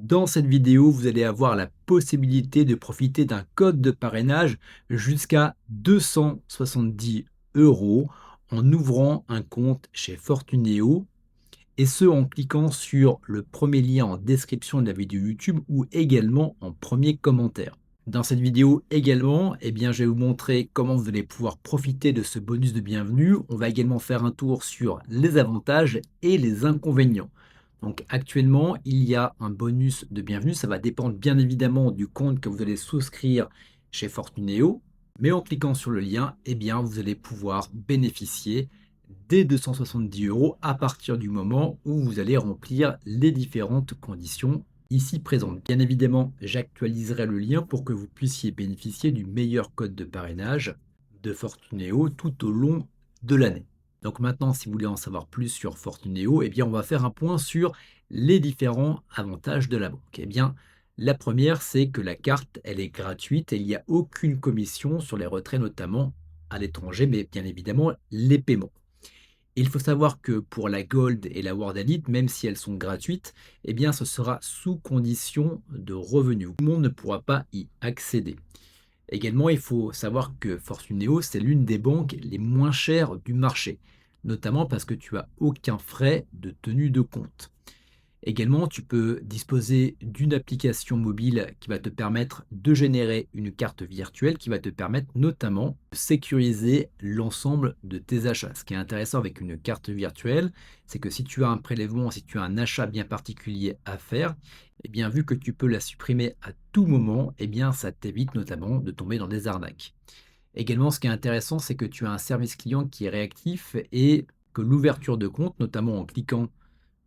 Dans cette vidéo, vous allez avoir la possibilité de profiter d'un code de parrainage jusqu'à 270 euros en ouvrant un compte chez Fortuneo et ce en cliquant sur le premier lien en description de la vidéo YouTube ou également en premier commentaire. Dans cette vidéo également, je vais vous montrer comment vous allez pouvoir profiter de ce bonus de bienvenue. On va également faire un tour sur les avantages et les inconvénients. Donc actuellement, il y a un bonus de bienvenue. Ça va dépendre bien évidemment du compte que vous allez souscrire chez Fortuneo. Mais en cliquant sur le lien, vous allez pouvoir bénéficier des 270 euros à partir du moment où vous allez remplir les différentes conditions ici présentes. Bien évidemment, j'actualiserai le lien pour que vous puissiez bénéficier du meilleur code de parrainage de Fortuneo tout au long de l'année. Donc maintenant, si vous voulez en savoir plus sur Fortuneo, on va faire un point sur les différents avantages de la banque. La première, c'est que la carte, elle est gratuite et il n'y a aucune commission sur les retraits, notamment à l'étranger, mais bien évidemment, les paiements. Il faut savoir que pour la Gold et la World Elite, même si elles sont gratuites, ce sera sous condition de revenus. Tout le monde ne pourra pas y accéder. Également, il faut savoir que Fortuneo, c'est l'une des banques les moins chères du marché, notamment parce que tu as aucun frais de tenue de compte. Également, tu peux disposer d'une application mobile qui va te permettre de générer une carte virtuelle qui va te permettre notamment de sécuriser l'ensemble de tes achats. Ce qui est intéressant avec une carte virtuelle, c'est que si tu as un prélèvement, si tu as un achat bien particulier à faire, vu que tu peux la supprimer à tout moment, ça t'évite notamment de tomber dans des arnaques. Également, ce qui est intéressant, c'est que tu as un service client qui est réactif et que l'ouverture de compte, notamment en cliquant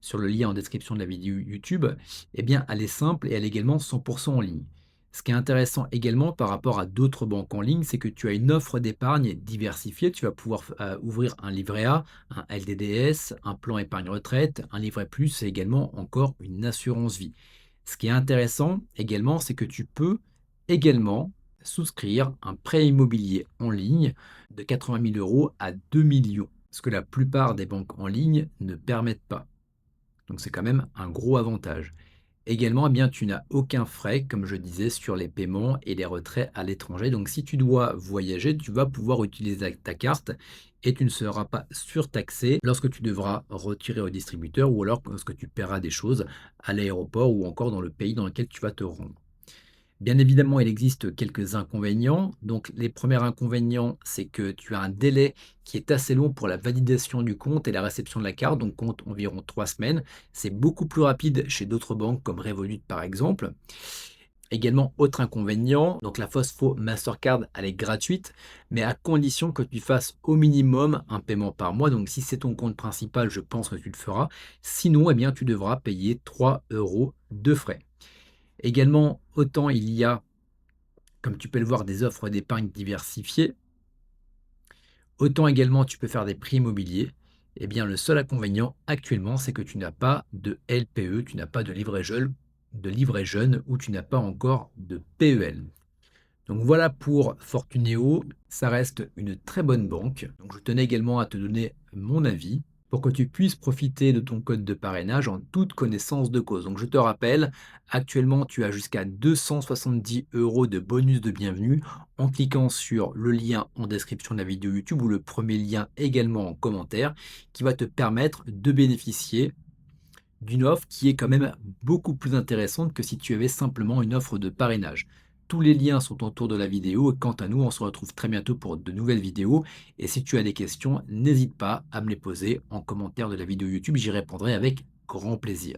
sur le lien en description de la vidéo YouTube, elle est simple et elle est également 100% en ligne. Ce qui est intéressant également par rapport à d'autres banques en ligne, c'est que tu as une offre d'épargne diversifiée. Tu vas pouvoir ouvrir un livret A, un LDDS, un plan épargne retraite, un livret plus et également encore une assurance vie. Ce qui est intéressant également, c'est que tu peux également souscrire un prêt immobilier en ligne de 80 000 euros à 2 millions, ce que la plupart des banques en ligne ne permettent pas. Donc c'est quand même un gros avantage. Également, tu n'as aucun frais, comme je disais, sur les paiements et les retraits à l'étranger. Donc si tu dois voyager, tu vas pouvoir utiliser ta carte et tu ne seras pas surtaxé lorsque tu devras retirer au distributeur ou alors lorsque tu paieras des choses à l'aéroport ou encore dans le pays dans lequel tu vas te rendre. Bien évidemment, il existe quelques inconvénients. Donc, les premiers inconvénients, c'est que tu as un délai qui est assez long pour la validation du compte et la réception de la carte, donc compte environ 3 semaines. C'est beaucoup plus rapide chez d'autres banques comme Revolut par exemple. Également, autre inconvénient, donc la Fosfo Mastercard, elle est gratuite, mais à condition que tu fasses au minimum un paiement par mois. Donc, si c'est ton compte principal, je pense que tu le feras. Sinon, tu devras payer 3 euros de frais. Également, autant il y a, comme tu peux le voir, des offres d'épargne diversifiées, autant également tu peux faire des prix immobiliers. Le seul inconvénient actuellement, c'est que tu n'as pas de LPE, tu n'as pas de livret jeune ou tu n'as pas encore de PEL. Donc voilà pour Fortuneo, ça reste une très bonne banque. Donc je tenais également à te donner mon avis pour que tu puisses profiter de ton code de parrainage en toute connaissance de cause. Donc je te rappelle, actuellement tu as jusqu'à 270 euros de bonus de bienvenue en cliquant sur le lien en description de la vidéo YouTube ou le premier lien également en commentaire qui va te permettre de bénéficier d'une offre qui est quand même beaucoup plus intéressante que si tu avais simplement une offre de parrainage. Tous les liens sont autour de la vidéo et quant à nous, on se retrouve très bientôt pour de nouvelles vidéos. Et si tu as des questions, n'hésite pas à me les poser en commentaire de la vidéo YouTube, j'y répondrai avec grand plaisir.